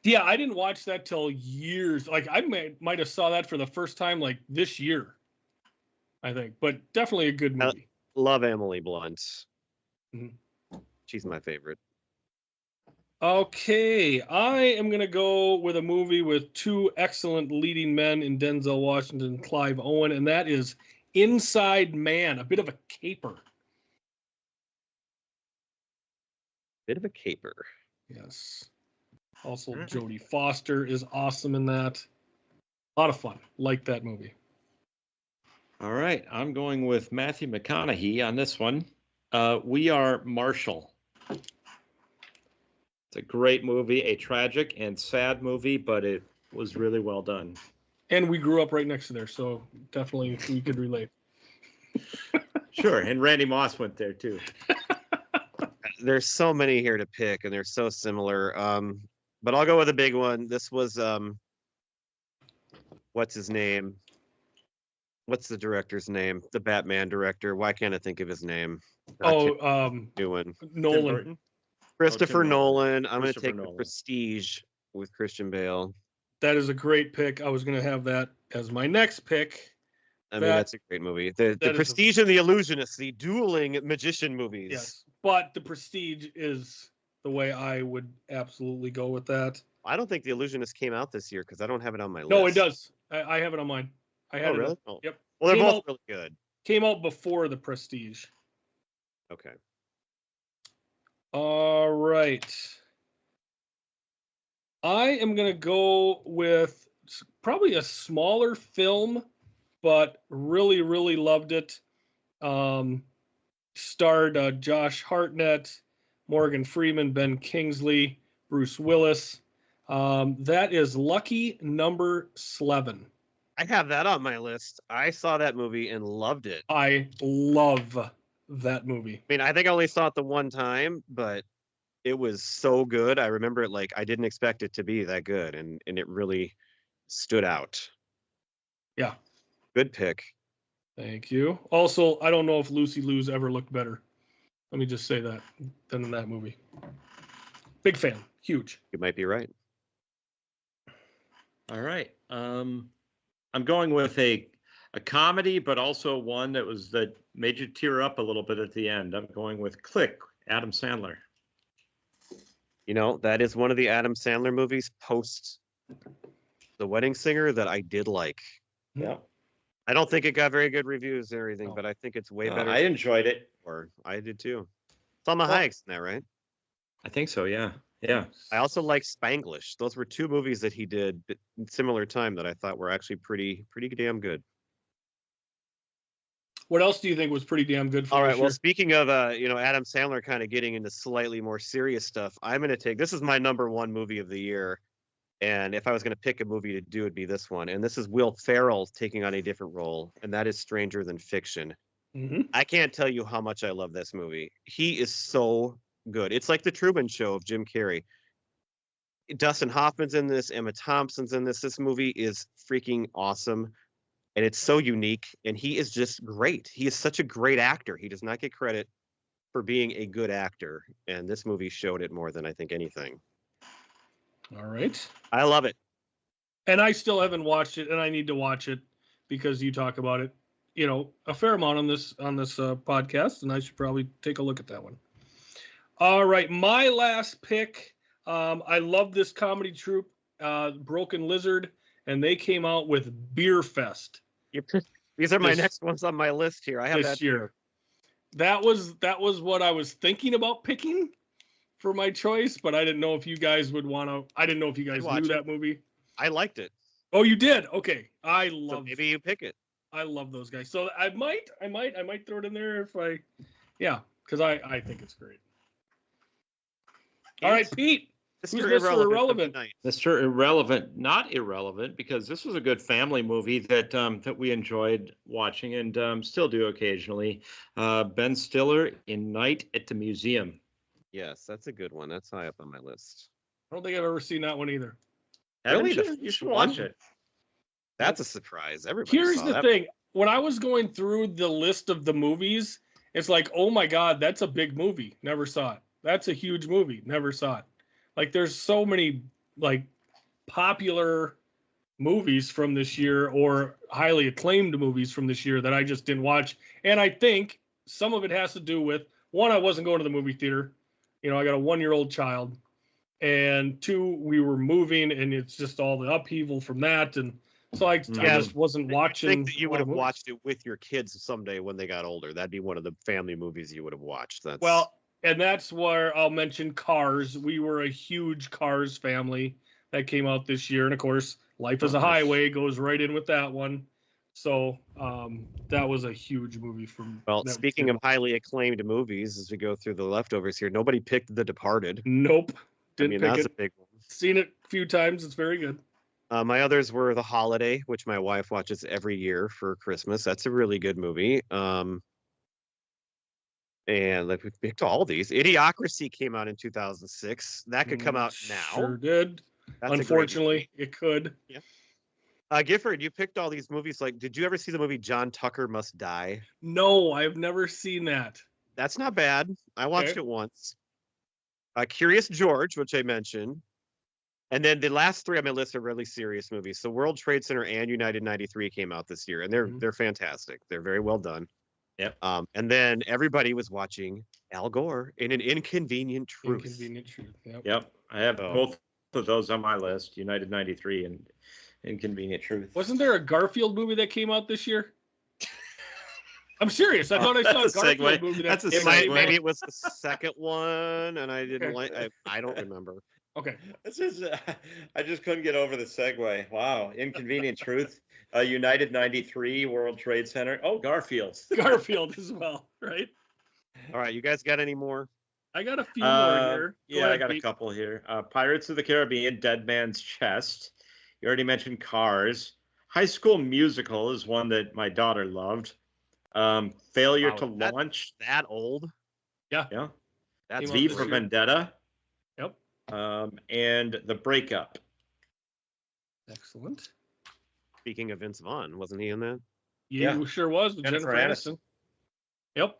Yeah, I didn't watch that till years. Like I might have saw that for the first time like this year, I think. But definitely a good movie. Love Emily Blunt. Mhm. She's my favorite. Okay, I am gonna go with a movie with 2 excellent leading men in Denzel Washington and Clive Owen, and that is Inside Man, a bit of a caper. Bit of a caper. Yes. Also, Mhm. Jodie Foster is awesome in that. A lot of fun. Like that movie. All right, I'm going with Matthew McConaughey on this one. We Are Marshall. It's a great movie, a tragic and sad movie, but it was really well done. And we grew up right next to there, so definitely we could relate. Sure, and Randy Moss went there too. There's so many here to pick, and they're so similar. But I'll go with a big one. This was what's his name? What's the director's name? The Batman director. Why can't I think of his name? Doing Nolan. Burton? Christopher Tim Nolan. I'm going to Christopher take The Nolan. Prestige with Christian Bale. That is a great pick. I was going to have that as my next pick. I mean, That- that's a great movie. The that is a- Prestige and the Illusionist, the dueling magician movies. Yes, but The Prestige is the way I would absolutely go with that. I don't think the Illusionist came out this year because I don't have it on my list. No, it does. I have it on mine. I had Oh, it. really? Oh. Yep. Well, they're Came both out- really good. Came out before The Prestige. Okay. All right. I am going to go with probably a smaller film, but really, really loved it. Starred Josh Hartnett, Morgan Freeman, Ben Kingsley, Bruce Willis. That is Lucky Number 11. I have that on my list. I saw that movie and loved it. I love that movie. I mean, I think I only saw it the one time, but it was so good. I remember it like I didn't expect it to be that good, and it really stood out. Yeah. Good pick. Thank you. Also, I don't know if Lucy Liu's ever looked better. Let me just say that than in that movie. Big fan. Huge. You might be right. All right. I'm going with a comedy, but also one that made you tear up a little bit at the end. I'm going with Click, Adam Sandler. You know, that is one of the Adam Sandler movies post The Wedding Singer that I did like. Yeah. I don't think it got very good reviews or anything, No. but I think it's way better. I enjoyed it. Or I did too. Salma Well- Hayek's in that, right? I think so. Yeah. Yeah. I also like Spanglish. Those were two movies that he did in similar time that I thought were actually pretty damn good. What else do you think was pretty damn good for All right. this Well, year? speaking of Adam Sandler kind of getting into slightly more serious stuff, I'm going to take this is my number one movie of the year. And if I was going to pick a movie to do, it'd be this one. And this is Will Ferrell taking on a different role, and that is Stranger Than Fiction. Mhm. I can't tell you how much I love this movie. He is so good. It's like the Truman Show of Jim Carrey. Dustin Hoffman's in this, Emma Thompson's in this. This movie is freaking awesome. And it's so unique. And he is just great. He is such a great actor. He does not get credit for being a good actor. And this movie showed it more than I think anything. All right. I love it. And I still haven't watched it, and I need to watch it because you talk about it, a fair amount on this podcast, and I should probably take a look at that one. All right, my last pick. I love this comedy troupe, Broken Lizard, and they came out with Beer Fest These are my This- next ones on my list here. I have this that year. That was what I was thinking about picking for my choice, but I didn't know if you guys would want to. I didn't know if you guys watch knew it. that movie. I liked it. Oh, you did? Okay, I So love. maybe you pick it. I love those guys. So I might throw it in there because I think it's great. All right, Pete. Who's Mr. of the Irrelevant? night. Mr. Irrelevant, not irrelevant, because this was a good family movie that we enjoyed watching and still do occasionally. Ben Stiller in Night at the Museum. Yes, that's a good one. That's high up on my list. I don't think I've ever seen that one either. Really? Haven't you should watch it. That's a surprise. Everybody Here's saw the that. thing. When I was going through the list of the movies, it's like, oh my God, that's a big movie. Never saw it. That's a huge movie. Never saw it. Like there's so many like popular movies from this year or highly acclaimed movies from this year that I just didn't watch. And I think some of it has to do with one, I wasn't going to the movie theater. I got a 1-year-old child. And two, we were moving and it's just all the upheaval from that. And so I Yeah. just wasn't I watching. think that you a would lot have of movies. watched it with your kids someday when they got older. That'd be one of the family movies you would have watched. That's Well, and that's where I'll mention Cars. We were a huge Cars family that came out this year. And of course, Life is a Oh, nice. Highway goes right in with that one. So that was a huge movie from. well. that Speaking came of highly acclaimed movies, as we go through the leftovers here, nobody picked The Departed. Nope. I Didn't mean, pick that's it. a big one. Seen it a few times. It's very good. My others were The Holiday, which my wife watches every year for Christmas. That's a really good movie. And like we picked all these. Idiocracy came out in 2006. That could come out now. Sure did. That's a great Unfortunately, it could. movie. Gifford, you picked all these movies. Like, did you ever see the movie John Tucker Must Die? No, I've never seen that. That's not bad. I watched Okay. it once. Curious George, which I mentioned. And then the last three on my list are really serious movies. So World Trade Center and United 93 came out this year, and they're fantastic. They're very well done. Yep. And then everybody was watching Al Gore in An Inconvenient Truth. Inconvenient Truth. Yep. Yep, I have Oh. both of those on my list. United 93 and Inconvenient Truth. Wasn't there a Garfield movie that came out this year? I'm serious. I thought I saw a That's a Garfield segue. movie. That's a It might, segue. maybe it was the second one, and I didn't Okay. like. I don't remember. Okay. This is, I just couldn't get over the segue. Wow, Inconvenient Truth. United 93, World Trade Center. Oh, Garfield. Garfield as well, right? All right, you guys got any more? I got a few more here. Go Yeah, I ahead, got a Pete. couple here. Pirates of the Caribbean, Dead Man's Chest. You already mentioned Cars. High School Musical is one that my daughter loved. Failure Wow, to that- Launch. That old? Yeah. That's Came out V this for year. Vendetta. Yep. And The Breakup. Excellent. Speaking of Vince Vaughn, wasn't he in that? Yeah, Yeah. it sure was with Jennifer Jennifer Aniston. Aniston. Yep.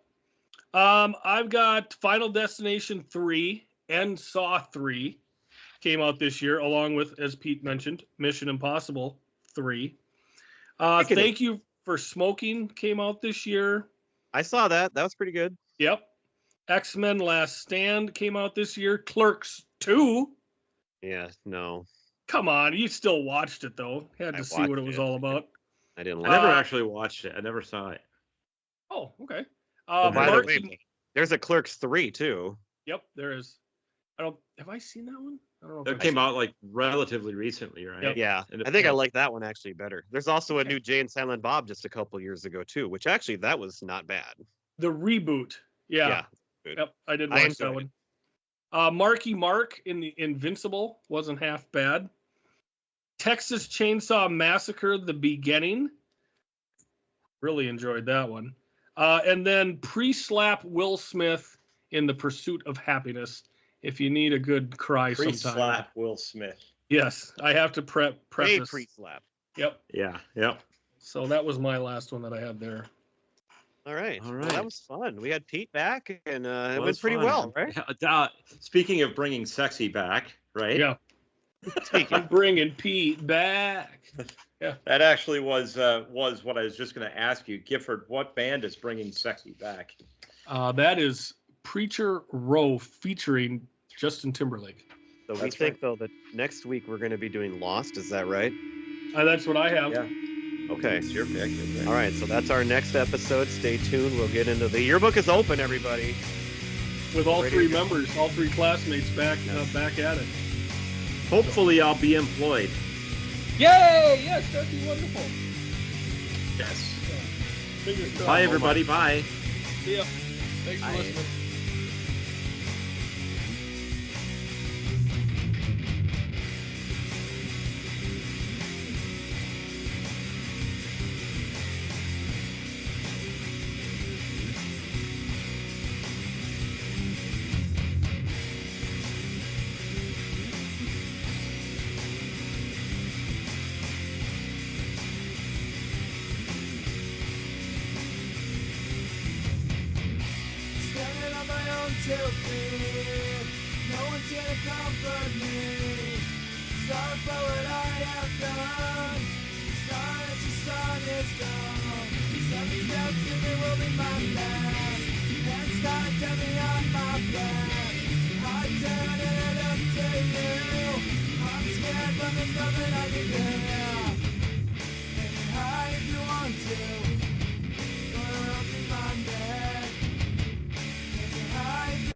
I've got Final Destination 3 and Saw 3 came out this year, along with, as Pete mentioned, Mission Impossible 3. Speaking of- Thank You for Smoking came out this year. I saw that. That was pretty good. Yep. X-Men Last Stand came out this year. Clerks 2. Yeah, no, Come on, you still watched it though. Had I to see what watched it was it. all about. I didn't I like. never Uh, actually watched it. I never saw it. Oh, okay. Oh, by the Marky- way, there's a Clerks 3 too. Yep, there is. Have I seen that one? I don't know. It If I came out like relatively recently, right? Yep. Yeah, And it- I think I like that one actually better. There's also a Okay. new Jay and Silent Bob just a couple years ago too, which actually that was not bad. The reboot. Yeah. good. Yep, I did I watch enjoyed that one. Marky Mark in the Invincible wasn't half bad. Texas Chainsaw Massacre: The Beginning. Really enjoyed that one. And then pre-slap Will Smith in The Pursuit of Happiness. If you need a good cry sometime. Pre-slap Will Smith. Yes, I have to Hey, preface. pre-slap. Yep. Yeah, yep. So that was my last one that I had there. All right. All Well, right. that was fun. We had Pete back, and it Well, went it's pretty fun. well, right? Speaking of bringing sexy back, right? Yeah. I'm bringing Pete back. That actually was what I was just going to ask you, Gifford. What band is bringing sexy back? That is Preacher Row featuring Justin Timberlake. So we That's think though that next week we're going to be doing Lost. Is that right? That's what I have. Yeah. Okay. It's your pick. Isn't it? All right. So that's our next episode. Stay tuned. We'll get into the yearbook is open, everybody. With all Ready three to go. members, all three classmates back back at it. Hopefully, I'll be employed. Yay! Yes, that'd be wonderful. Yes. Fingers crossed. Bye, everybody. Bye. See ya. Thanks for Bye. listening. Standing on my own 2 feet. No one's here to comfort me. Sorry for what I have done. Sorry that your song is gone. 7 steps and it will be my last. And start to me on my back.